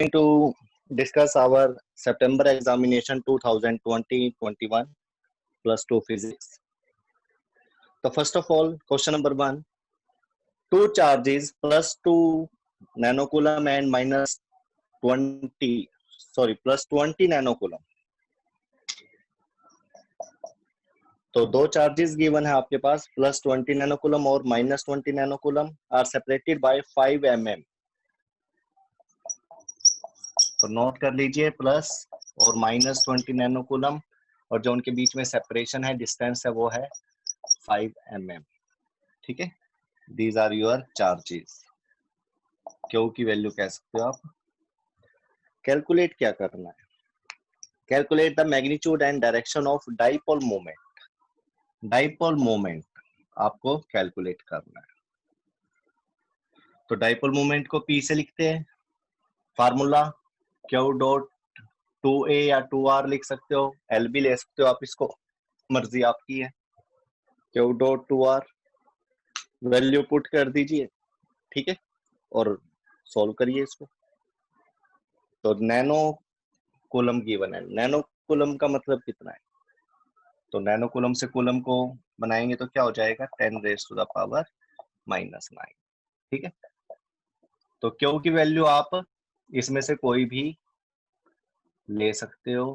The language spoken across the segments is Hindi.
to discuss our September examination 2020-21 plus 2 physics. So first of all, question number 1, two charges plus 2 nanocoulomb and minus 20 nanocoulomb. तो दो चार्जेस गिवन है आपके पास प्लस 20 नैनोकूलम और minus 20 nanocoulomb are separated by 5 mm. तो नोट कर लीजिए प्लस और माइनस 20 नैनोकूलम और जो उनके बीच में सेपरेशन है डिस्टेंस है वो है 5 mm. ठीक है, these are your charges. Q की वैल्यू कह सकते हो आप. कैलकुलेट क्या करना है? Calculate the magnitude and direction of dipole moment. Dipole moment आपको कैलकुलेट करना है. तो डाइपोल मोमेंट को P से लिखते हैं. फार्मूला क्यू डॉट 2a या 2r लिख सकते हो, L भी ले सकते हो आप, इसको मर्जी आपकी है. Q dot 2r value put कर दीजिए. ठीक है, और सॉल्व करिए इसको. तो नैनो कूलम गिवन है. नैनो कूलम का मतलब कितना है? तो नैनो कूलम से कूलम को बनाएंगे तो क्या हो जाएगा 10 रेज़ टू द पावर -9. ठीक है, तो क्यू की वैल्यू आप इसमें से कोई भी ले सकते हो.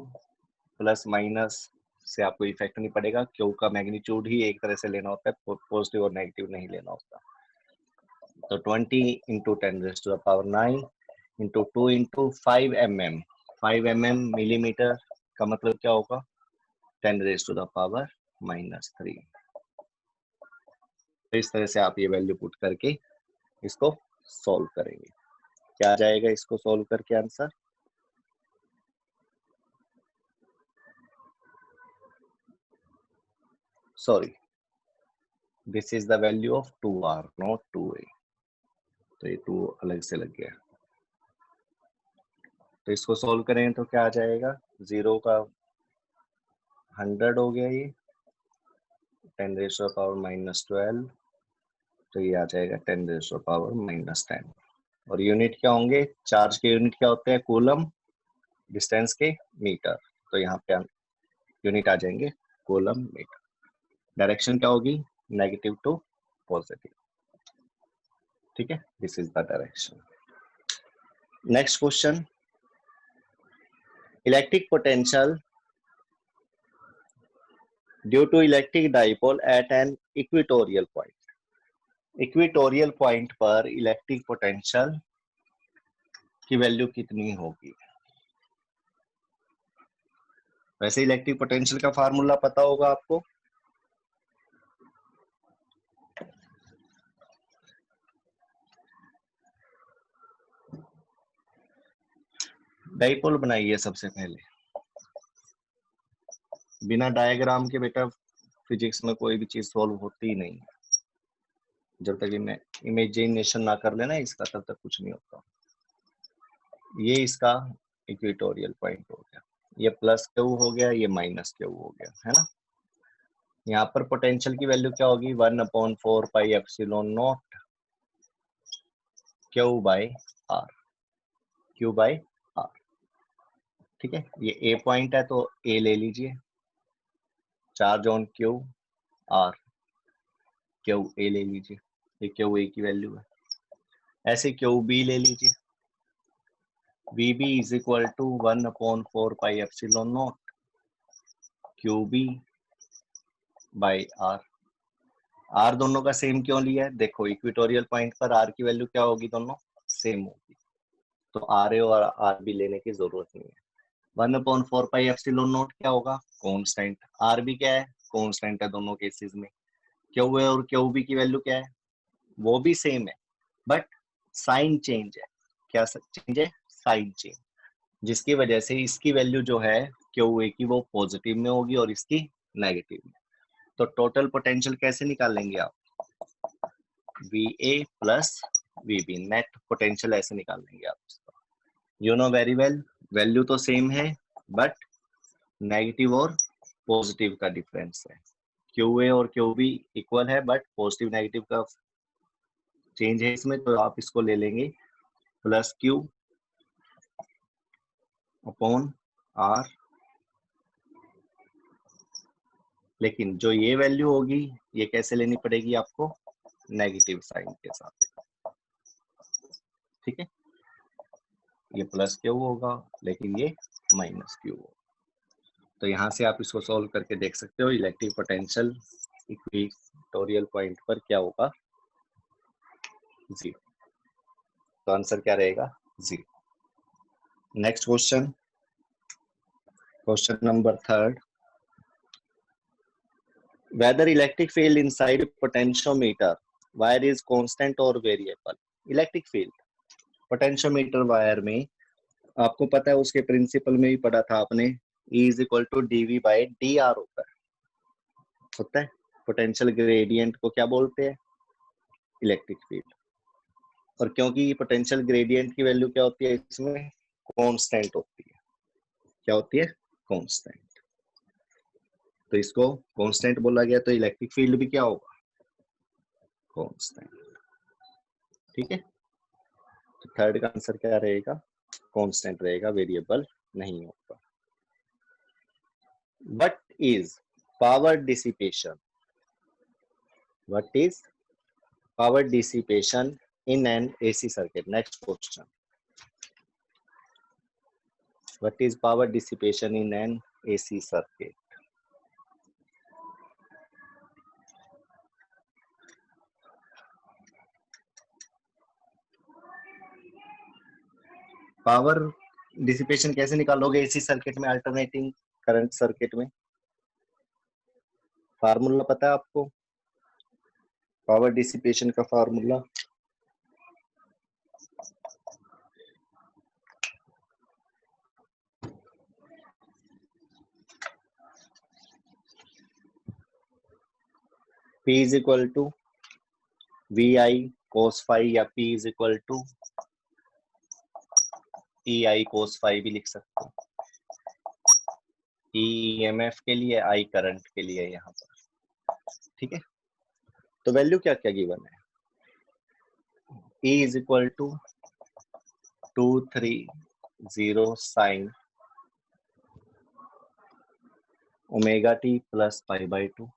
प्लस माइनस से आपको इफेक्ट नहीं पड़ेगा. क्यू का मैग्नीट्यूड ही एक तरह से लेना होता है, पॉजिटिव और नेगेटिव नहीं लेना होता. तो 20 into 10 raise to the power 9 into 2 into 5 mm. 5 mm millimetre का मतलब क्या होगा 10 रेज़ टू द पावर -3. तो इस तरह से आप ये वैल्यू पुट करके इसको सॉल्व करेंगे. क्या आ जाएगा इसको सॉल्व करके answer? Sorry, this is the value of 2r not 2a. तो ये 2 अलग से लग गया. तो इसको सॉल्व करें तो क्या आ जाएगा? 0 का 100 हो गया, ये 10 रेज़ टू द पावर -12. तो ये आ जाएगा 10 रेज़ टू द पावर -10. और यूनिट क्या होंगे? चार्ज के यूनिट क्या होते हैं? कूलम. डिस्टेंस के मीटर. तो यहाँ पे यूनिट आ जाएंगे कूलम मीटर. डायरेक्शन क्या होगी? Negative to positive. ठीक है, this is the direction. Next question, electric potential due to electric dipole at an equatorial point. Equatorial point पर इलेक्ट्रिक पोटेंशियल की वैल्यू कितनी होगी? वैसे इलेक्ट्रिक पोटेंशियल का फार्मूला पता होगा आपको. डाइपोल बनाइए सबसे पहले. बिना डायग्राम के बेटा फिजिक्स में कोई भी चीज सॉल्व होती ही नहीं. जब तक इमेजिनेशन ना कर लेना इसका तब तक कुछ नहीं होता. ये इसका इक्वेटोरियल पॉइंट हो गया. ये प्लस क्यू हो गया, ये माइनस क्यू हो गया, है ना. यहाँ पर पोटेंशियल की वैल्यू क्या होगी? 1/4 pi epsilon nought Q by R. Q by R. ठीक है, ये ए पॉइंट है तो ए ले लीजिए. Charge on Q R, Q A ले लीजिए. ये क्यू ए की वैल्यू है. ऐसे क्यू बी ले लीजिए. V B is equal to 1/4 pi epsilon nought Q B by R. R दोनों का सेम क्यों लिया है? देखो इक्वेटोरियल पॉइंट पर आर की वैल्यू क्या होगी? दोनों सेम होगी. तो आर ए और आर बी लेने की जरूरत नहीं है. 1/4 पाई एप्सिलॉन नॉट क्या होगा? कांस्टेंट. आर बी क्या है? कांस्टेंट है दोनों केसेस में. क्यू ए और क्यू बी की वैल्यू क्या है? वो भी सेम है बट साइन चेंज है. क्या चेंज है? Sign change. जिसकी वजह से इसकी वैल्यू जो है क्यू ए की वो पॉजिटिव में होगी और इसकी नेगेटिव में. तो टोटल पोटेंशियल कैसे निकालेंगे आप? V A plus V B, net potential ऐसे निकाल लेंगे आप. You know very well, value तो सेम है बट नेगेटिव और पॉजिटिव का डिफरेंस है. क्यू ए और क्यू बी इक्वल है बट पॉजिटिव नेगेटिव का चेंज है इसमें. तो आप इसको ले लेंगे प्लस क्यू अपॉन आर, लेकिन जो ये वैल्यू होगी ये कैसे लेनी पड़ेगी आपको, नेगेटिव साइन के साथ, ठीक है। ये प्लस क्यू होगा लेकिन ये माइनस क्यू होगा। तो यहाँ से आप इसको सॉल्व करके देख सकते हो, इलेक्ट्रिक पोटेंशियल इक्वेटोरियल पॉइंट पर क्या होगा, 0। तो आंसर क्या रहेगा, 0। Next question, question number 3, whether electric field inside potentiometer wire is constant or variable। Electric field potentiometer wire में आपको पता है, उसके प्रिंसिपल में भी पढ़ा था आपने, E is equal to dV by dr होता है। पोटेंशियल ग्रेडियंट को क्या बोलते हैं, इलेक्ट्रिक फील्ड। और क्योंकि पोटेंशियल ग्रेडियंट की वैल्यू क्या होती है इसमें, कांस्टेंट होती है। क्या होती है, कांस्टेंट। तो इसको कांस्टेंट बोला गया, तो इलेक्ट्रिक फील्ड भी क्या होगा, कांस्टेंट, ठीक है। तो थर्ड का आंसर क्या रहेगा, कांस्टेंट रहेगा, वेरिएबल नहीं होगा। What is power dissipation, what is power dissipation in an AC circuit। Next question, what is power dissipation in an AC circuit? Power dissipation कैसे निकालोगे एसी सर्किट में, अल्टरनेटिंग करंट सर्किट में? फार्मूला पता है आपको, पावर डिसिपेशन का formula? P is equal to VI cos phi, या P is equal to EI cos phi भी लिख सकते हो। E EMF के लिए, I करंट के लिए यहाँ पर, ठीक है। तो वैल्यू क्या क्या गिवन है, E is equal to 230 sine omega T plus pi by 2,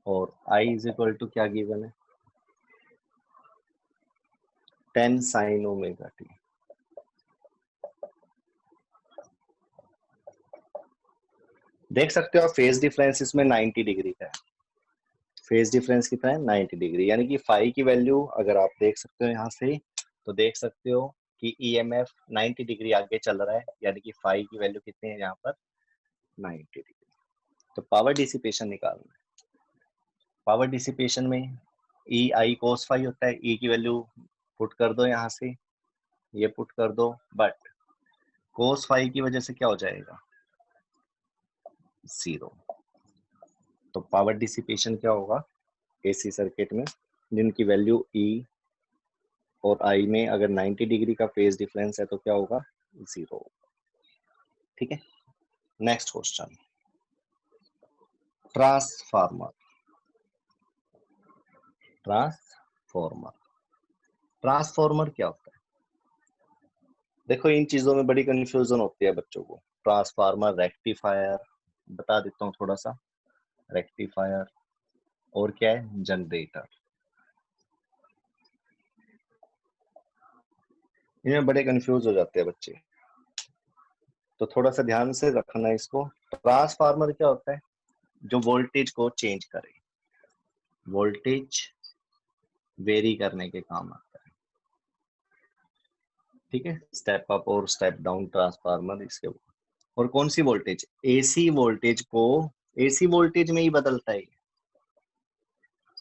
और I इज इक्वल टू क्या गिवन है, 10 साइन ओमेगा टी। देख सकते हो आप, फेज डिफरेंस इसमें 90 डिग्री का है। फेज डिफरेंस कितना है, 90 डिग्री, यानी कि फाई की वैल्यू अगर आप देख सकते हो यहाँ से, तो देख सकते हो कि EMF 90 डिग्री आगे चल रहा है, यानी कि फाई की वैल्यू कितनी है यहाँ पर, 90 डिग्री। तो पावर डिसिपेशन निकालना है। पावर डिसिपेशन में EI cos फाई होता है, E की वैल्यू पुट कर दो यहाँ से, ये पुट कर दो, बट cos फाई की वजह से क्या हो जाएगा, 0। तो पावर डिसिपेशन क्या होगा एसी सर्किट में, जिनकी वैल्यू E और I में अगर 90 डिग्री का फेज डिफरेंस है तो क्या होगा, 0, ठीक है। Next question, transformer. Transformer, transformer क्या होता है? देखो इन चीजों में बड़ी कंफ्यूजन होती है बच्चों को। ट्रांसफार्मर, रेक्टिफायर, बता देता हूँ थोड़ा सा। रेक्टिफायर और क्या है, जनरेटर। इनमें बड़े कंफ्यूज हो जाते हैं बच्चे, तो थोड़ा सा ध्यान से रखना है इसको। ट्रांसफार्मर क्या होता है, जो वोल्टेज को चेंज करे, वोल्टेज वेरी करने के काम आता है, ठीक है। स्टेप अप और स्टेप डाउन ट्रांसफार्मर इसके। और कौन सी वोल्टेज, एसी वोल्टेज को एसी वोल्टेज में ही बदलता है,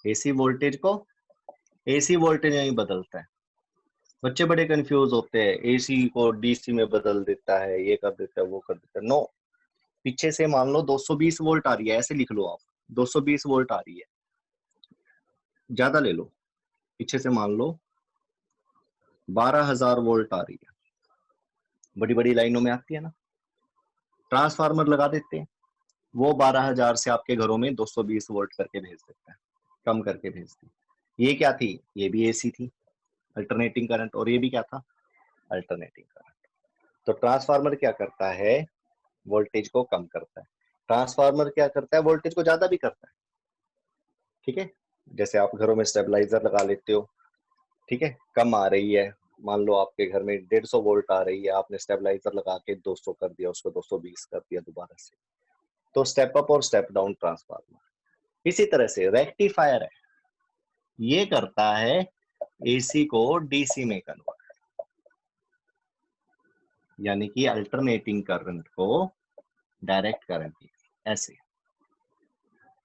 एसी वोल्टेज को एसी वोल्टेज में ही बदलता है। बच्चे बड़े कंफ्यूज होते हैं, एसी को डीसी में बदल देता है, ये कर देता है, वो कर देता है। नो, पीछे से मान लो 220 वोल्ट आ रही है, ऐसे लिख लो आप, 220 वोल्ट आ रही है, ज्यादा ले लो, पीछे से मान लो 12,000 वोल्ट आ रही है, बड़ी बड़ी लाइनों में आती है ना, ट्रांसफार्मर लगा देते हैं, वो 12,000 से आपके घरों में 220 वोल्ट करके भेज देता है, कम करके भेजती है। ये क्या थी, ये भी एसी थी, अल्टरनेटिंग करंट, और ये भी क्या था, अल्टरनेटिंग करंट। तो ट्रांसफार्मर क्या करता है, वोल्टेज को कम करता है। ट्रांसफार्मर क्या करता है, वोल्टेज को ज्यादा भी करता है। ठीक है, जैसे आप घरों में स्टेबलाइजर लगा लेते हो, ठीक है, कम आ रही है, मान लो आपके घर में 150 वोल्ट आ रही है, आपने स्टेबलाइजर लगा के 200 कर दिया, उसको 220 कर दिया दोबारा से, तो स्टेप अप और स्टेप डाउन ट्रांसफार्मर। इसी तरह से रेक्टिफायर है, ये करता है एसी को डीसी में कन्वर्ट, यानी कि अल्टरनेटिंग करंट को डायरेक्ट करंट। ऐसे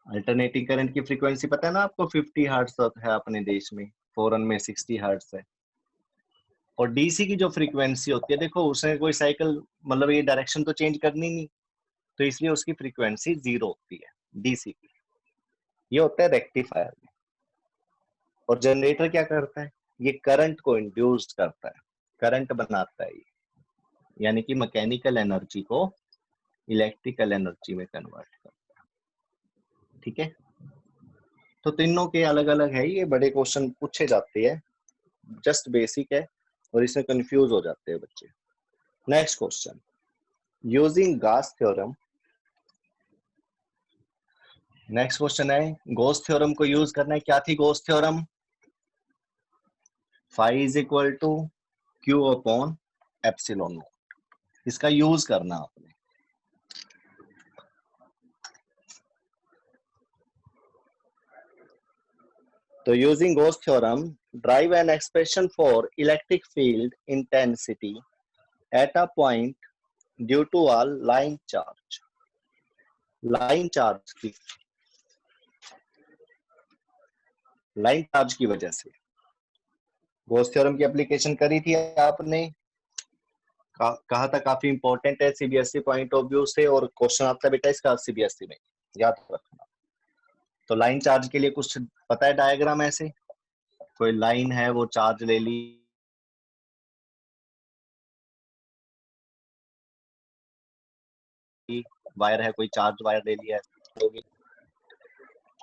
अल्टरनेटिंग करंट की फ्रीक्वेंसी पता है ना आपको, 50 हर्ट्ज है अपने देश में, फॉरेन में 60 हर्ट्ज है। और डीसी की जो फ्रीक्वेंसी होती है, देखो उसने कोई साइकिल, मतलब ये डायरेक्शन तो चेंज करनी नहीं, तो इसलिए उसकी फ्रीक्वेंसी 0 होती है डीसी की। ये होता है रेक्टिफायर में। और जनरेटर क्या करता है, ये करंट को इंड्यूस करता है, करंट बनाता है ये, यानी कि मैकेनिकल एनर्जी को इलेक्ट्रिकल एनर्जी में कन्वर्ट करता है। ठीक है, तो तीनों के अलग अलग है, ये बड़े क्वेश्चन पूछे जाते हैं, जस्ट बेसिक है, और इसमें कंफ्यूज हो जाते हैं बच्चे। Next question, using Gauss theorem. Next question है, गॉस थ्योरम को यूज करना है। क्या थी Gauss theorem, phi is equal to Q upon epsilon nought, इसका यूज करना आपने। तो using Gauss theorem, derive an expression for electric field intensity at a point due to a line charge. Line charge की, लाइन चार्ज की वजह से गॉस थ्योरम की एप्लीकेशन करी थी आपने, कहा था काफी इंपॉर्टेंट है सीबीएसई पॉइंट ऑफ व्यू से, और क्वेश्चन आता है बेटा इसका सीबीएसई में, याद रखना। तो लाइन चार्ज के लिए कुछ पता है डायग्राम, ऐसे कोई लाइन है वो चार्ज ले ली, वायर है कोई चार्ज वायर ले लिया,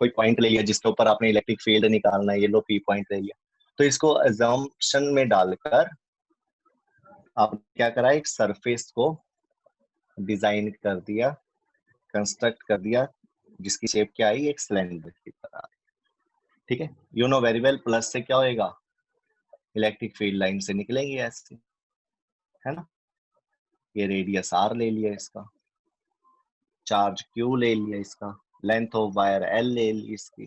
कोई पॉइंट ले लिया जिसके ऊपर आपने इलेक्ट्रिक फील्ड निकालना है, ये लो पी पॉइंट ले लिया। तो इसको अजम्पशन में डालकर आपने क्या करा, एक सरफेस को डिजाइन कर दिया, कंस्ट्रक्ट कर दिया, जिसकी शेप क्या आई, एक सिलेंडर की तरह। ठीक है, you know very well, plus से क्या होएगा, इलेक्ट्रिक फील्ड लाइन से निकलेंगे ऐसे, है ना। ये रेडियस आर ले लिया इसका, चार्ज क्यू ले लिया इसका, लेंथ ऑफ वायर एल ले ली इसकी।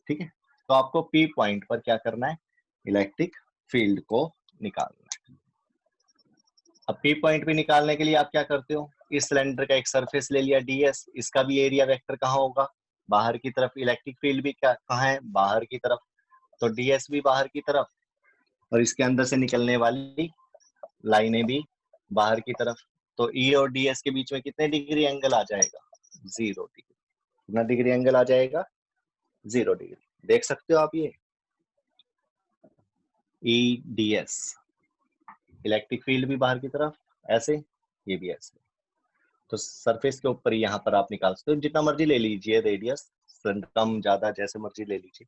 ठीक है, तो आपको पी पॉइंट पर क्या करना है, इलेक्ट्रिक फील्ड को निकालना है। अब पी पॉइंट भी निकालने के लिए आप क्या करते हो, इस सिलेंडर का एक सरफेस ले लिया डीएस, इसका भी एरिया वेक्टर कहाँ होगा, बाहर की तरफ, इलेक्ट्रिक फील्ड भी क्या कहाँ है, बाहर की तरफ, तो डीएस भी बाहर की तरफ, और इसके अंदर से निकलने वाली लाइनें भी बाहर की तरफ। तो ई और डीएस के बीच में कितने डिग्री एंगल आ जाएगा, 0 डिग्री। कितना डिग्री एंगल आ जाएगा, 0 डिग्री। देख सकते हो आप ये ई डी एस, इलेक्ट्रिक फील्ड भी बाहर की तरफ ऐसे, ये भी ऐसे। तो सरफेस के ऊपर यहाँ पर आप निकाल सकते हो, जितना मर्जी ले लीजिए रेडियस, कम ज्यादा जैसे मर्जी ले लीजिए,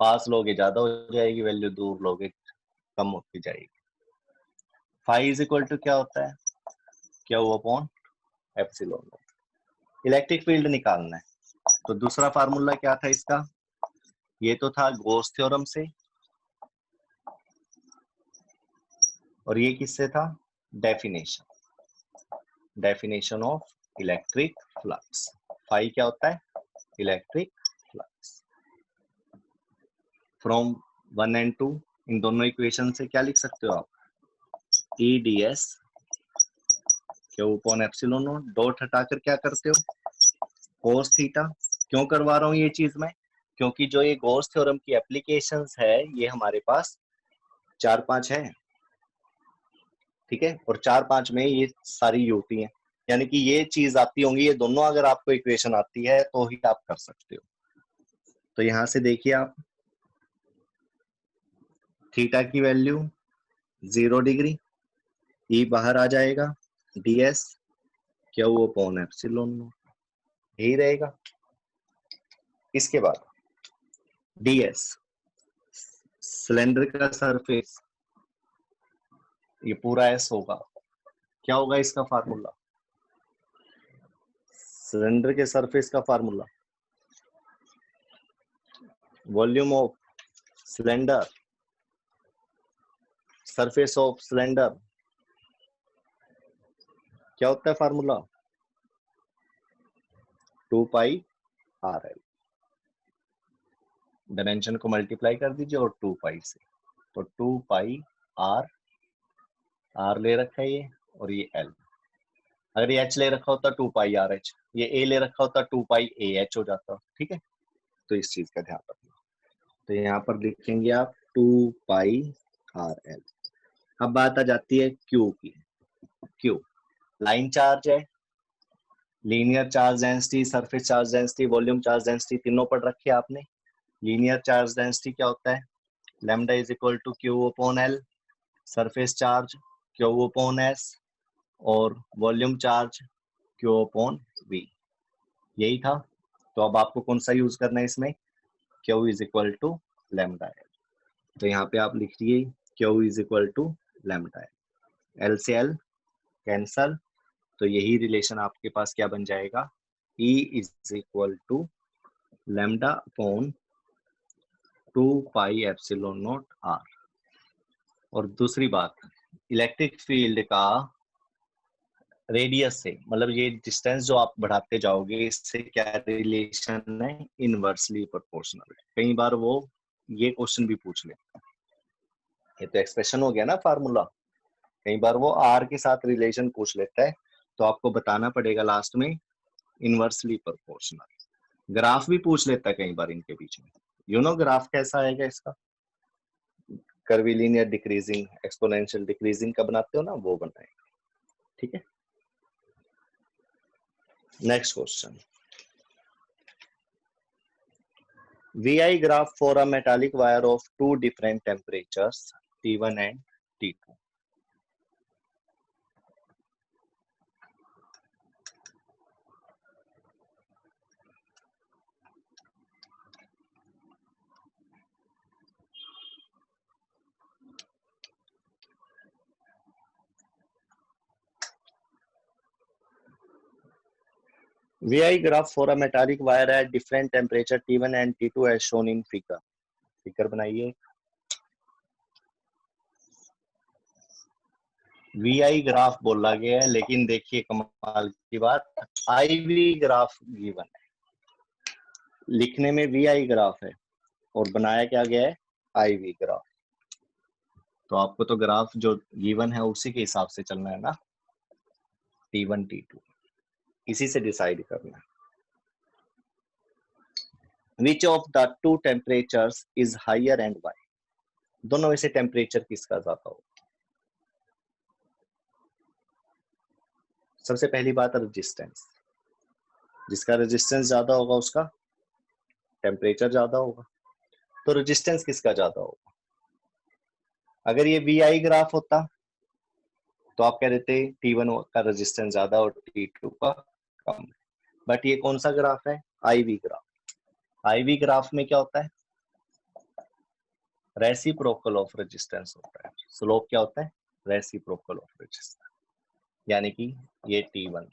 पास लोगे ज्यादा हो जाएगी वैल्यू, दूर लोगे कम होती जाएगी। फाई इज इक्वल टू क्या होता है, Q upon epsilon. Electric field निकालना है, तो दूसरा फार्मूला क्या था इसका, ये तो था गॉस थ्योरम से, और ये किससे था, definition of electric flux. Phi क्या होता है, इलेक्ट्रिक फ्लक्स। फ्रॉम 1 एंड 2, इन दोनों इक्वेशन से क्या लिख सकते हो आप, E D S Q upon epsilon nought, dot हटाकर क्या करते हो, कोस थीटा। क्यों करवा रहा हूँ ये चीज मैं, क्योंकि जो ये गॉस थ्योरम की एप्लीकेशंस है ये हमारे पास 4-5 है। ठीक है, और 4-5 में ये सारी यूटी है, यानी कि ये चीज आती होंगी, ये दोनों अगर आपको इक्वेशन आती है तो ही आप कर सकते हो। तो यहां से देखिए आप, थीटा की वैल्यू 0 डिग्री, ई बाहर आ जाएगा, डीएस क्यू अपॉन एप्सिलॉन यही रहेगा। इसके बाद डीएस सिलेंडर का सरफेस ये पूरा एस होगा, क्या होगा इसका फार्मूला? सिलेंडर के सरफेस का formula volume of cylinder, surface of cylinder, क्या होता है फार्मूला? 2 पाई आर एल। डायमेंशन को मल्टीप्लाई कर दीजिए और 2 पाई से, तो 2 पाई आर, आर ले रखा है ये, और ये एल। अगर ये एच ले रखा होता 2 पाई आर एच, ये ए ले रखा होता 2 पाई ए एच हो जाता, ठीक है। तो इस चीज का ध्यान रखना। तो यहाँ पर लिखेंगे आप 2 पाई आर एल। अब बात आ जाती है क्यू की। क्यू लाइन चार्ज है, linear charge density, surface charge density, volume charge density तीनों पढ़ रखे आपने। लीनियर चार्ज डेंसिटी क्या होता है? Lambda is equal to Q upon L, surface charge Q upon S, और volume charge Q upon V, यही था। तो अब आपको कौन सा यूज करना है इसमें? Q is equal to lambda L. तो यहाँ पे आप लिखिए Q is equal to lambda L, L से एल कैंसल, तो यही रिलेशन आपके पास क्या बन जाएगा? E is equal to lambda upon 2 pi epsilon nought R. और दूसरी बात, इलेक्ट्रिक फील्ड का रेडियस से, मतलब ये डिस्टेंस जो आप बढ़ाते जाओगे, इससे क्या रिलेशन है? Inversely proportional. कई बार वो ये क्वेश्चन भी पूछ ले, ये तो एक्सप्रेशन हो गया ना फार्मूला, कई बार वो आर के साथ रिलेशन पूछ लेता है, तो आपको बताना पड़ेगा लास्ट में इनवर्सली प्रोपोर्शनल। ग्राफ भी पूछ लेता है कई बार इनके बीच में, यू नो ग्राफ कैसा आएगा इसका? कर्वीलिनियर डिक्रीजिंग, एक्सपोनेंशियल डिक्रीजिंग का बनाते हो ना, वो बनाएगा, ठीक है। Next question, VI graph for a metallic wire of two different temperatures T1 and T2. VI graph for a metallic wire at different temperature T1 and T2 as shown in figure. Figure बनाइए। VI ग्राफ बोला गया है, लेकिन देखिए कमाल की बात, IV ग्राफ गिवन है। लिखने में VI ग्राफ है और बनाया क्या गया है? IV graph. तो आपको तो ग्राफ जो गिवन है उसी के हिसाब से चलना है ना, T1 T2, इसी से डिसाइड करना है। Which of the two temperatures is higher and why? दोनों में से टेम्परेचर किसका ज्यादा होगा? सबसे पहली बात रेजिस्टेंस, जिसका रेजिस्टेंस ज्यादा होगा उसका टेम्परेचर ज्यादा होगा। तो रेजिस्टेंस किसका ज्यादा होगा? अगर ये VI ग्राफ होता तो आप कह देते T1 का रेजिस्टेंस ज्यादा और T2 का कम, बट ये कौन सा ग्राफ है? IV graph. IV ग्राफ में क्या होता है? रेसिप्रोकल ऑफ रेजिस्टेंस होता है। स्लोप क्या होता है? रेसिप्रोकल ऑफ रेजिस्टेंस, यानी कि ये T1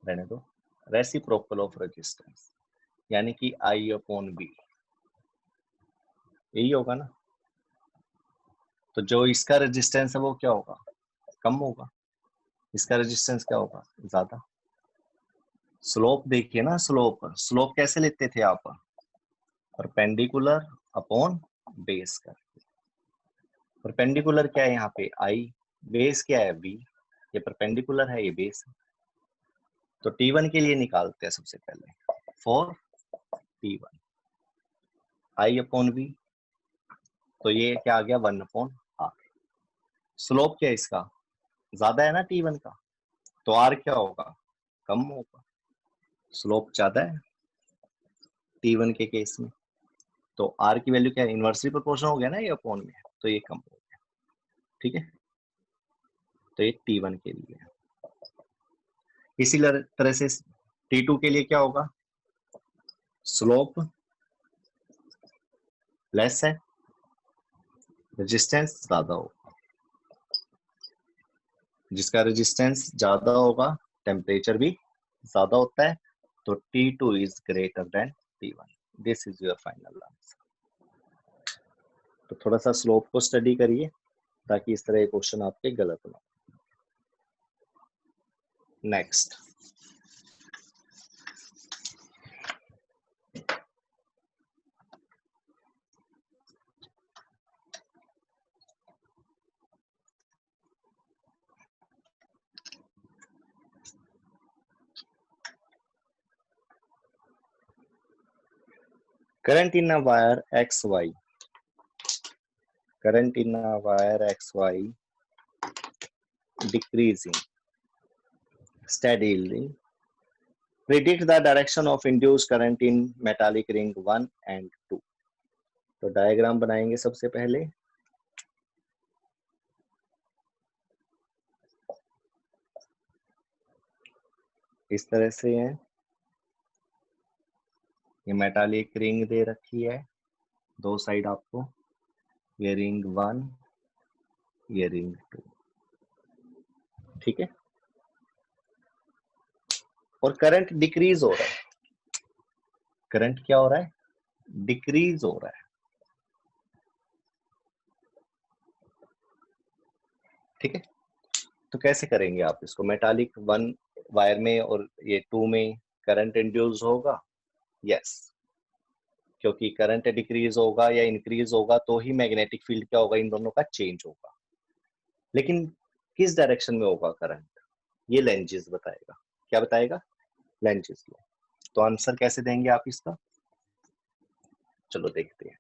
रहने दो, रेसिप्रोकल ऑफ रेजिस्टेंस यानी कि I अपॉन B, यही होगा ना। तो जो इसका रेजिस्टेंस है वो क्या होगा? कम होगा। इसका रेजिस्टेंस क्या होगा? ज्यादा। स्लोप देखिए ना, स्लोप कैसे लेते थे आप? परपेंडिकुलर अपॉन बेस का। परपेंडिकुलर क्या है यहाँ पे? I, बेस क्या है? B, ये परपेंडिकुलर है, ये बेस है। तो T1 के लिए निकालते हैं सबसे पहले, for T1 I upon B, तो ये क्या आ गया? 1 अपॉन R। स्लोप क्या है इसका? ज्यादा है ना T1 का, तो R क्या होगा? कम होगा। स्लोप ज्यादा है T1 के केस में, तो R की वैल्यू क्या है? इनवर्सली प्रोपोर्शनल हो गया ना ये अपॉन में, तो ये कम हो गया, ठीक है। तो ये T1 के लिए है। इसी तरह से T2 के लिए क्या होगा? स्लोप लेस है, रेजिस्टेंस ज्यादा होगा। जिसका रेजिस्टेंस ज्यादा होगा टेम्परेचर भी ज्यादा होता है, तो T2 is greater than T1। This is your final answer. तो थोड़ा सा स्लोप को स्टडी करिए ताकि इस तरह के क्वेश्चन आपके गलत ना हो। Next, current in a wire XY, current in a wire XY decreasing steadily. Predict the direction of induced current in metallic ring 1 and 2। तो डायग्राम बनाएंगे सबसे पहले। इस तरह से है, ये मेटालिक रिंग दे रखी है दो साइड आपको, ये रिंग 1, ये रिंग 2, ठीक है। और करंट डिक्रीज हो रहा है, करंट क्या हो रहा है, डिक्रीज हो रहा है, ठीक है। तो कैसे करेंगे आप इसको, मेटालिक 1 वायर में और ये 2 में करंट इंड्यूस होगा, यस, क्योंकि करंट डिक्रीज होगा या इंक्रीज होगा तो ही मैग्नेटिक फील्ड क्या होगा, इन दोनों का चेंज होगा। लेकिन किस डायरेक्शन में होगा करंट, ये लेंजेस बताएगा। क्या बताएगा, लेंजेस लो। तो आंसर कैसे देंगे आप इसका, चलो देखते हैं।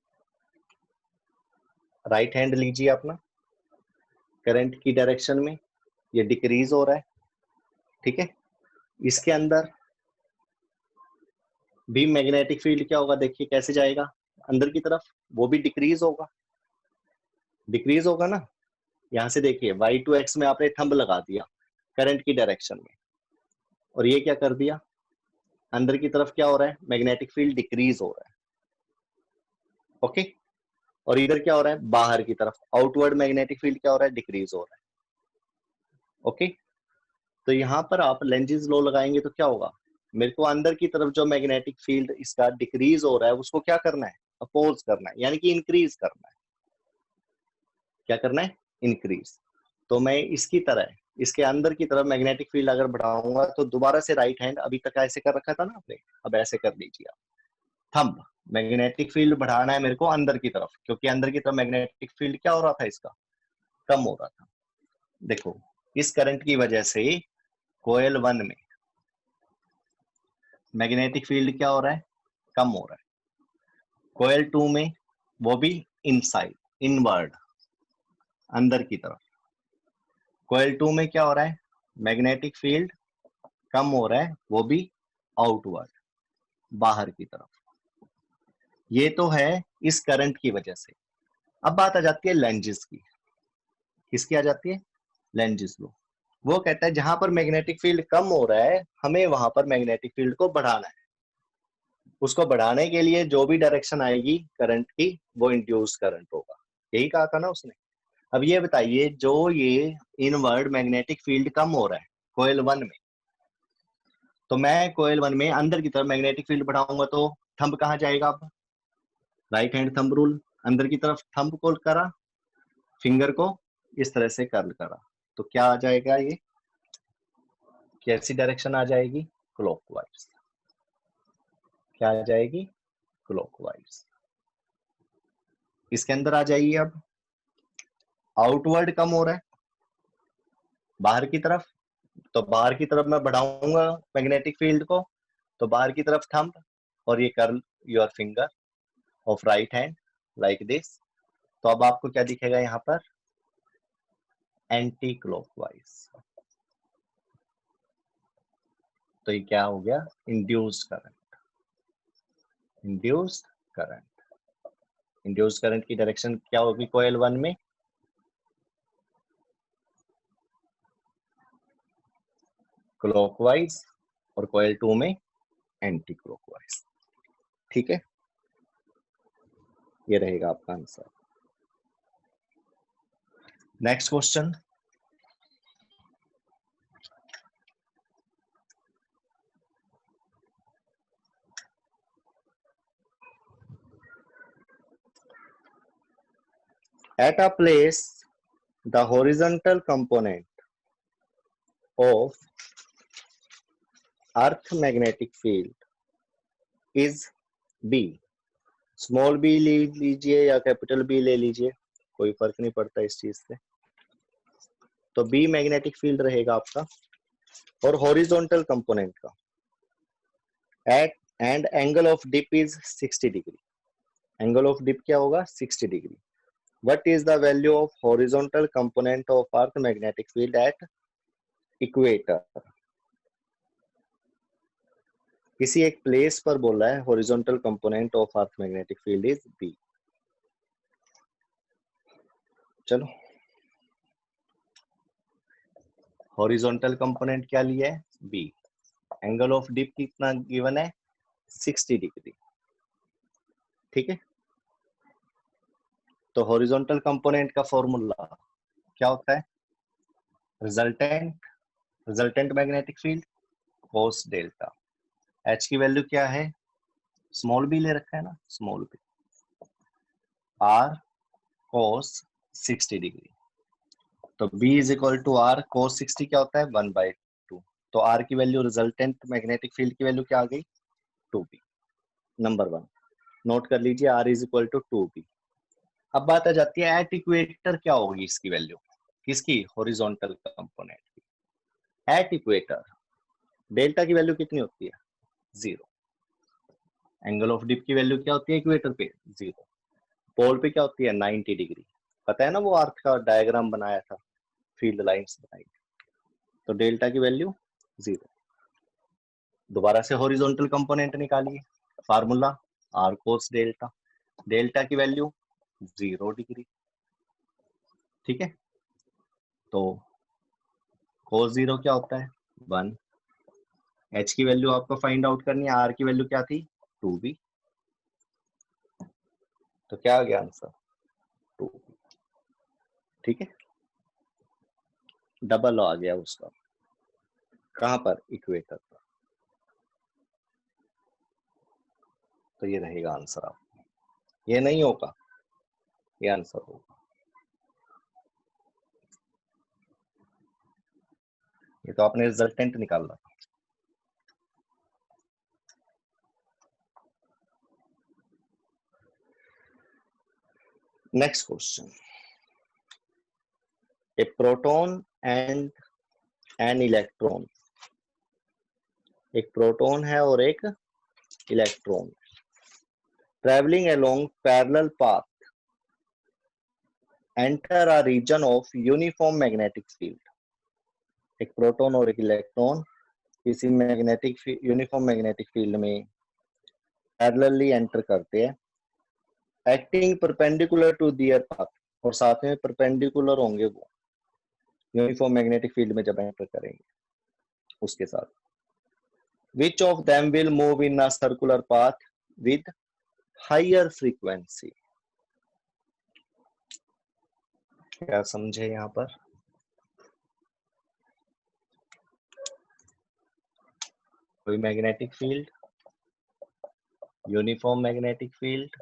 राइट हैंड लीजिए अपना, करंट की डायरेक्शन में ये डिक्रीज हो रहा है, ठीक है। इसके अंदर भी मैग्नेटिक फील्ड क्या होगा, देखिए कैसे जाएगा अंदर की तरफ, वो भी डिक्रीज होगा, डिक्रीज होगा ना। यहां से देखिए y2x में आपने थंब लगा दिया करंट की डायरेक्शन में, और ये क्या कर दिया, अंदर की तरफ क्या हो रहा है, मैग्नेटिक फील्ड डिक्रीज हो रहा है, ओके। और इधर क्या हो रहा है, बाहर की तरफ आउटवर्ड मैग्नेटिक फील्ड क्या हो रहा है, डिक्रीज हो रहा है, ओके। तो यहाँ पर आप लेंजेस लॉ लगाएंगे तो क्या होगा, मेरे को अंदर की तरफ जो मैग्नेटिक फील्ड इसका डिक्रीज हो रहा है उसको क्या करना है, अपोज करना है, यानी कि इंक्रीज करना है। क्या करना है, इंक्रीज। तो मैं इसकी तरह इसके अंदर की तरफ मैग्नेटिक फील्ड अगर बढ़ाऊंगा तो दोबारा से राइट हैंड, अभी तक ऐसे कर रखा था ना आपने, अब ऐसे कर लीजिए आप, थंब, मैग्नेटिक फील्ड बढ़ाना है मेरे को अंदर की तरफ, क्योंकि अंदर की तरफ मैग्नेटिक फील्ड क्या हो रहा था, इसका कम हो रहा था। देखो इस करंट की वजह से कोयल 1 में मैग्नेटिक फील्ड क्या हो रहा है, कम हो रहा है। कोयल 2 में वो भी इनसाइड, इनवर्ड, अंदर की तरफ। कोयल 2 में क्या हो रहा है, मैग्नेटिक फील्ड कम हो रहा है, वो भी आउटवर्ड, बाहर की तरफ। ये तो है इस करंट की वजह से। अब बात आ जाती है लेंजेस की। किसकी आ जाती है, लेंजेस लो। वो कहता है जहां पर मैग्नेटिक फील्ड कम हो रहा है हमें वहां पर मैग्नेटिक फील्ड को बढ़ाना है। उसको बढ़ाने के लिए जो भी डायरेक्शन आएगी करंट की वो इंड्यूस करंट होगा, यही कहा था ना उसने। अब ये बताइए, जो ये इनवर्ड मैग्नेटिक फील्ड कम हो रहा है कोयल 1 में, तो मैं कोयल 1 में अंदर की तरफ मैग्नेटिक फील्ड बढ़ाऊंगा तो थंब कहाँ जाएगा, अब राइट हैंड थंब रूल, अंदर की तरफ थंब को करा, फिंगर को इस तरह से कर्ल करा, तो क्या आ जाएगा, ये कैसी डायरेक्शन आ जाएगी, क्लॉकवाइज। क्या आ जाएगी, क्लॉकवाइज। इसके अंदर आ जाइए, अब आउटवर्ड कम हो रहा है बाहर की तरफ, तो बाहर की तरफ मैं बढ़ाऊंगा मैग्नेटिक फील्ड को, तो बाहर की तरफ थंब और ये curl your finger of right hand like this. तो अब आपको क्या दिखेगा यहाँ पर, एंटी क्लॉकवाइज। तो ये क्या हो गया, induced current, induced current. Induced current की डायरेक्शन क्या होगी कोयल 1 में, क्लॉकवाइज, और कोयल 2 में एंटी क्लॉकवाइज, ठीक है। ये रहेगा आपका answer. Next question, at a place the horizontal component of earth magnetic field is b, small B ले लीजिए या कैपिटल बी ले लीजिए, कोई फर्क नहीं पड़ता इस चीज से। तो बी मैग्नेटिक फील्ड रहेगा आपका, और हॉरिजॉन्टल कंपोनेंट का at and angle of dip is 60 degree. Angle of dip क्या होगा? 60 degree. What is the value of horizontal component of earth magnetic field at equator? किसी एक प्लेस पर बोला है horizontal component of earth magnetic field is B. चलो, हॉरिजॉन्टल कंपोनेंट क्या लिया है? बी। एंगल ऑफ डिप कितना गिवन है? 60 डिग्री। ठीक है, तो हॉरिजॉन्टल कंपोनेंट का फॉर्मूला क्या होता है? Resultant magnetic field cos delta. H की वैल्यू क्या है? स्मॉल बी ले रखा है ना, small B, R cos 60 degree. तो B is equal to R cos 60 क्या होता है? 1/2। तो R की वैल्यू, रिजल्टेंट मैग्नेटिक फील्ड की वैल्यू क्या आ गई? 2B। नंबर 1 नोट कर लीजिए, R is equal to 2B। अब बात आ जाती है एट इक्वेटर क्या होगी इसकी वैल्यू? किसकी? हॉरिजॉन्टल कंपोनेंट की। एट इक्वेटर डेल्टा की वैल्यू कितनी होती है? 0। एंगल ऑफ डिप की वैल्यू क्या होती है इक्वेटर पे? 0। पोल पे क्या होती है? 90 डिग्री। पता है ना, वो अर्थ का डायग्राम बनाया था, फील्ड लाइंस बनाई थी। तो डेल्टा की वैल्यू 0। दोबारा से हॉरिजॉन्टल कंपोनेंट निकालिए, formula R cos delta. Delta की वैल्यू 0 डिग्री। ठीक है, तो कोस 0 क्या होता है? 1। एच की वैल्यू आपको फाइंड आउट करनी है, आर की वैल्यू क्या थी? 2b। तो क्या आ गया आंसर? 2b। ठीक है, डबल आ गया उसका। कहां पर? इक्वेटर पर। तो ये रहेगा आंसर आपका, ये नहीं होगा, ये आंसर होगा। ये तो आपने रिजल्टेंट निकाला। Next question, a proton and an electron. एक प्रोटॉन है और एक electron, travelling along parallel path enter a region of uniform magnetic field. एक प्रोटॉन और एक इलेक्ट्रॉन किसी मैग्नेटिक यूनिफॉर्म मैग्नेटिक फील्ड में पैरेलली एंटर करते हैं, acting perpendicular to their path, और साथ में परपेंडिकुलर होंगे वो यूनिफॉर्म मैग्नेटिक फील्ड में जब एंटर करेंगे उसके साथ। Which of them will move in a circular path with higher frequency? क्या समझे यहाँ पर? कोई magnetic field, uniform magnetic field,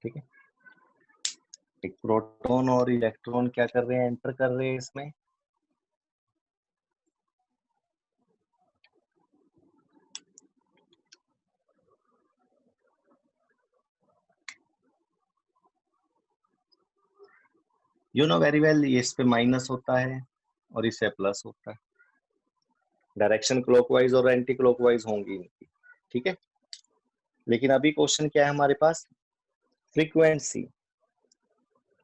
ठीक है, एक प्रोटॉन और इलेक्ट्रॉन क्या कर रहे हैं? एंटर कर रहे हैं इसमें। यू नो वेरी वेल, इस पे माइनस होता है और इससे प्लस होता है। डायरेक्शन क्लॉकवाइज और एंटी क्लॉकवाइज होंगी इनकी। ठीक है, लेकिन अभी क्वेश्चन क्या है हमारे पास? फ्रीक्वेंसी,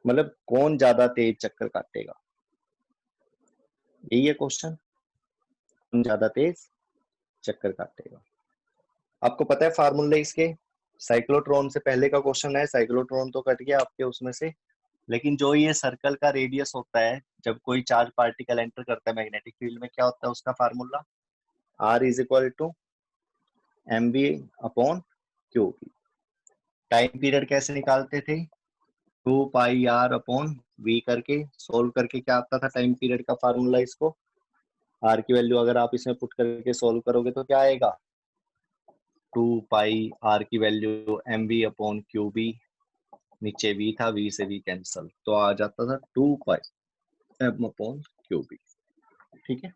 मतलब कौन ज्यादा तेज चक्कर काटेगा, यही है क्वेश्चन। कौन ज्यादा तेज चक्कर काटेगा? आपको पता है फार्मूले इसके? साइक्लोट्रॉन से पहले का क्वेश्चन है, साइक्लोट्रॉन तो कट गया आपके उसमें से, लेकिन जो ये सर्कल का रेडियस होता है, जब कोई चार्ज पार्टिकल एंटर करता है मैग्नेटिक फील्ड में, क्या होता है उसका formula? R is equal to mv upon qb। Time period कैसे निकालते थे? 2 पाई r अपॉन v करके सोल्व करके क्या आता था टाइम पीरियड का फार्मूला? इसको r की वैल्यू अगर आप इसमें पुट करके सोल्व करोगे तो क्या आएगा? 2 पाई r की वैल्यू mv अपॉन qb, नीचे v था, v से v कैंसल, तो आ जाता था 2 पाई m अपॉन qb। ठीक है,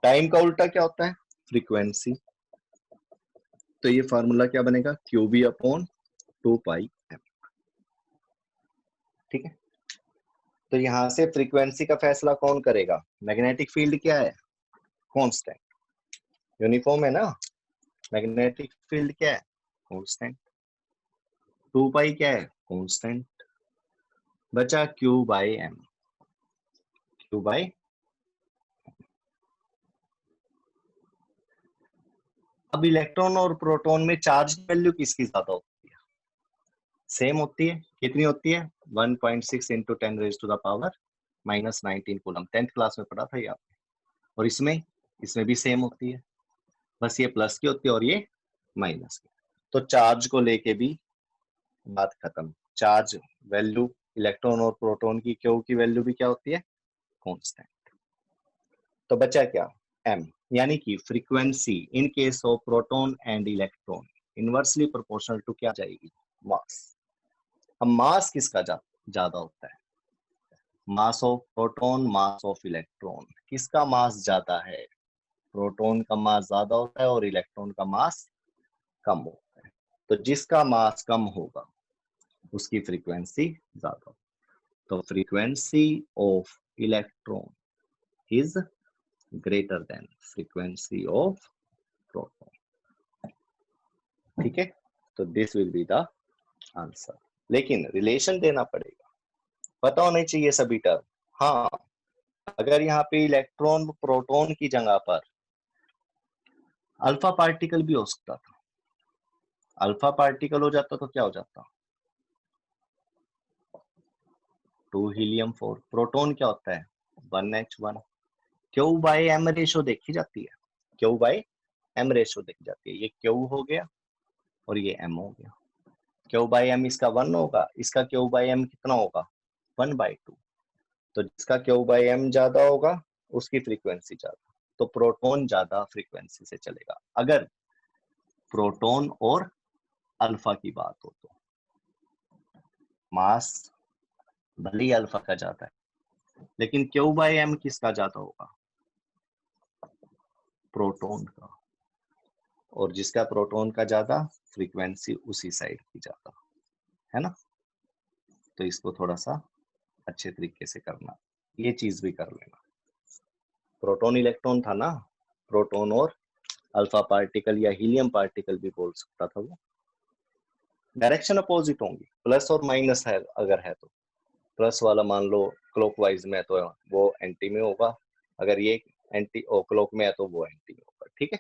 टाइम का उल्टा क्या होता है? फ्रीक्वेंसी। तो ये फार्मूला क्या बनेगा? qb अपॉन 2 पाई m। ठीक है, तो यहां से फ्रीक्वेंसी का फैसला कौन करेगा? मैग्नेटिक फील्ड क्या है? कांस्टेंट, यूनिफॉर्म है ना। मैग्नेटिक फील्ड क्या है? कांस्टेंट। 2 पाई क्या है? कांस्टेंट। बचा q by m। q by, अब इलेक्ट्रॉन और प्रोटॉन में चार्ज वैल्यू किसकी ज्यादा होती है? सेम होती है। कितनी होती है? 1.6 into 10 raise to the power -19 coulomb. 10th class में पढ़ा था ये आपने। और इसमें भी सेम होती है, बस ये प्लस की होती है और ये माइनस की। तो चार्ज को लेके भी बात खत्म। चार्ज वैल्यू इलेक्ट्रॉन और प्रोटॉन की, क्यू की वैल्यू भी क्या होती है? कांस्टेंट। तो बचा क्या? m, यानी कि frequency in case of proton and electron inversely proportional to क्या जाएगी? मास। अब मास किसका ज्यादा होता है? Mass of proton, mass of electron, किसका मास ज्यादा है? प्रोटॉन का मास ज्यादा होता है और इलेक्ट्रॉन का मास कम होता है। तो जिसका मास कम होगा उसकी फ्रीक्वेंसी ज्यादा। तो frequency of electron is greater than frequency of proton. ठीक है, तो this will be the answer. लेकिन रिलेशन देना पड़ेगा, पता होने चाहिए सभी टर्म। हाँ, अगर यहाँ पे इलेक्ट्रॉन प्रोटॉन की जगह पर अल्फा पार्टिकल भी हो सकता था, अल्फा पार्टिकल हो जाता तो क्या हो जाता? 2 हीलियम 4। प्रोटॉन क्या होता है? 1h1। Q by M ratio देखी जाती है, क्यू बाई एम रेशो देखी जाती है। ये क्यू हो गया और ये एम हो गया। क्यू बाई एम इसका 1 होगा, इसका क्यू बाई एम कितना होगा? 1/2। तो जिसका क्यू बाई एम ज्यादा होगा उसकी फ्रीक्वेंसी ज्यादा। तो प्रोटॉन ज्यादा फ्रीक्वेंसी से चलेगा अगर प्रोटॉन और अल्फा की बात हो तो। मास भले ही अल्फा का ज्यादा है, लेकिन क्यू बाई एम किसका ज्यादा होगा? प्रोटॉन का। और जिसका प्रोटॉन का ज्यादा, फ्रीक्वेंसी उसी साइड की ज्यादा, है ना। तो इसको थोड़ा सा अच्छे तरीके से करना, ये चीज भी कर लेना। प्रोटॉन इलेक्ट्रॉन था ना, प्रोटॉन और अल्फा पार्टिकल या हीलियम पार्टिकल भी बोल सकता था वो। डायरेक्शन अपोजिट होंगी, प्लस और माइनस है अगर है तो। प्लस वाला मान लो क्लॉकवाइज में तो वो एंटी में होगा, अगर ये एंटी और क्लॉक में है तो वो एंटी में होगा। ठीक है,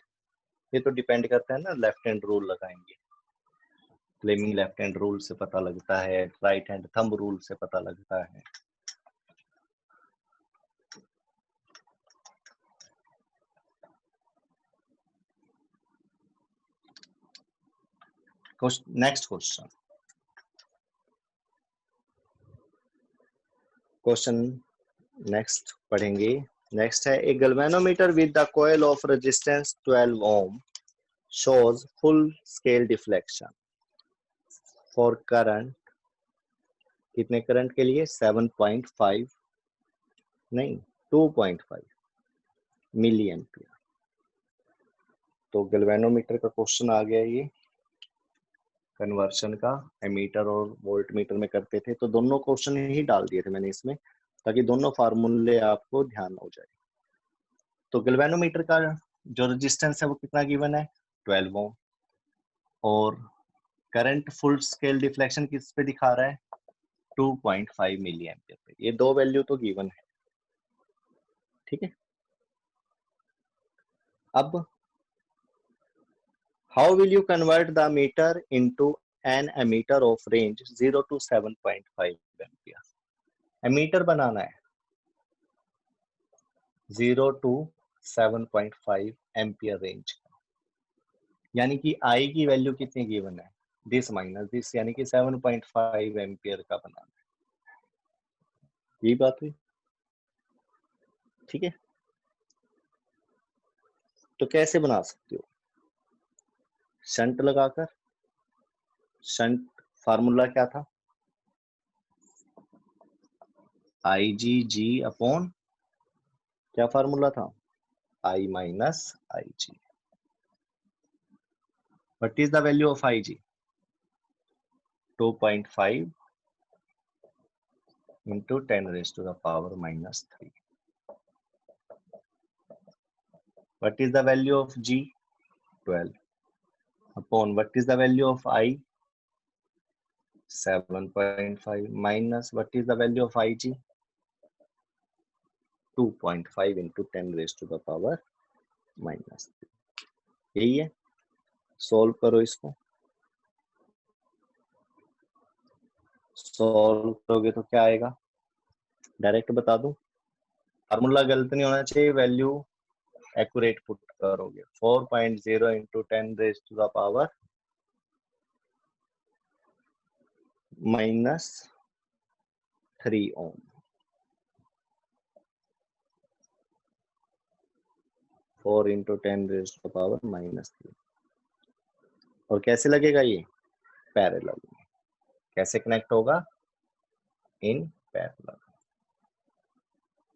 ये तो डिपेंड करता है ना, लेफ्ट हैंड रूल लगाएंगे। फ्लेमिंग लेफ्ट हैंड रूल से पता लगता है, राइट हैंड थंब रूल से पता लगता है। नेक्स्ट क्वेश्चन नेक्स्ट पढ़ेंगे। नेक्स्ट है, a galvanometer with the coil of resistance 12 ohm shows full scale deflection for current। कितने करंट के लिए? 7.5 नहीं 2.5 मिली एम्पियर। तो गैल्वेनोमीटर का क्वेश्चन आ गया ये, कन्वर्शन का। एमीटर और वोल्ट मीटर में करते थे, तो दोनों क्वेश्चन ही डाल दिए थे मैंने इसमें, ताकि दोनों फार्मूले आपको ध्यान हो जाए। तो गैल्वेनोमीटर का जो रेजिस्टेंस है वो कितना गिवन है? 12 ओम। और करंट फुल स्केल डिफ्लेक्शन किस पे दिखा रहा है? 2.5 मिली एम्पियर पे। ये दो वैल्यू तो गिवन है। ठीक है, अब how will you convert the meter into an ammeter of range 0 to 7.5 ampere. Ammeter बनाना है 0 to 7.5 एम्पियर रेंज का, यानी कि आई की वैल्यू कितनी गिवन है, दिस माइनस दिस, यानी कि 7.5 एम्पियर का बनाना है। यही बात हुई, ठीक है। तो कैसे बना सकते हो, शंट लगाकर। शंट फार्मूला क्या था, आई जी अपॉन, क्या फार्मूला था, I minus I G. What is the value of I G, 2.5 into 10 raised to the power minus 3. What is the value of G? 12. Upon what is the value of I? 7.5 minus what is the value of IG? 2.5 into 10 raised to the power minus 3. यही है, सॉल्व करो इसको। सॉल्व करोगे तो क्या आएगा, डायरेक्ट बता दूं, फार्मूला गलत नहीं होना चाहिए, वैल्यू एक्यूरेट पुट करोगे। 4.0 into 10 raised to the power minus 3 ohm। 4 into 10 raised to the power minus 3। और कैसे लगेगा ये, पैरेलल। कैसे कनेक्ट होगा, इन पैरेलल।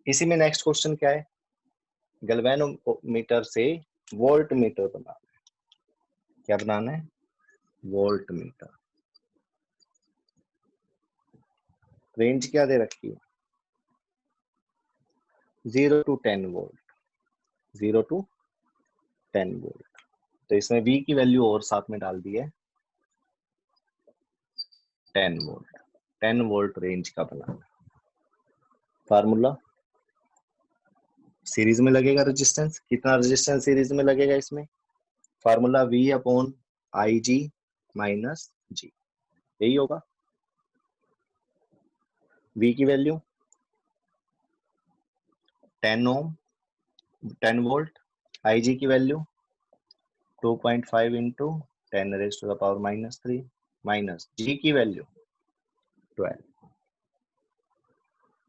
इसी में नेक्स्ट क्वेश्चन क्या है, गैल्वेनोमीटर से वोल्ट मीटर बनाना है। क्या बनाना है, वोल्ट मीटर। रेंज क्या दे रखी है, 0 to 10 वोल्ट, 0 to 10 वोल्ट। तो इसमें V की वैल्यू और साथ में डाल दी है, 10 वोल्ट। 10 वोल्ट रेंज का बनाना। फार्मूला, सीरीज में लगेगा रेजिस्टेंस, कितना रेजिस्टेंस सीरीज में लगेगा इसमें, formula V upon I G minus G, यही होगा। V की वैल्यू 10 ओम, 10 वोल्ट। IG की value 2.5 into 10 raise to the power minus 3 minus G की वैल्यू 12।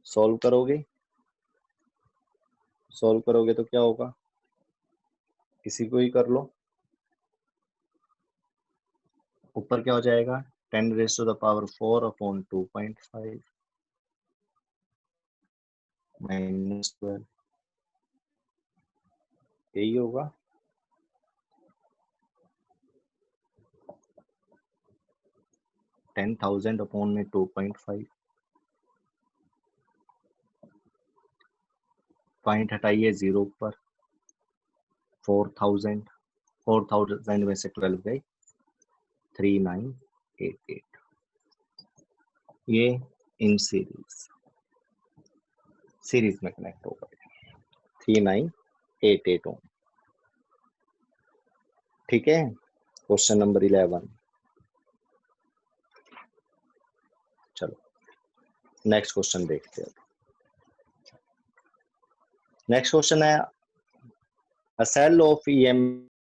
सॉल्व करोगे, सॉल्व करोगे तो क्या होगा, किसी को ही कर लो। ऊपर क्या हो जाएगा, 10 raise to the power 4 upon 2.5 minus 12, यही होगा। टेन 10,000 अपॉन में 2.5, पॉइंट हटाइए, जीरो ऊपर, 4,000, 4,000 में से 12 गए, 3988। ये इन सीरीज में कनेक्ट होगा, 3988 ओम। ठीक है, क्वेश्चन नंबर 11। चलो नेक्स्ट क्वेश्चन देखते हैं। नेक्स्ट क्वेश्चन है, अ सेल ऑफ EM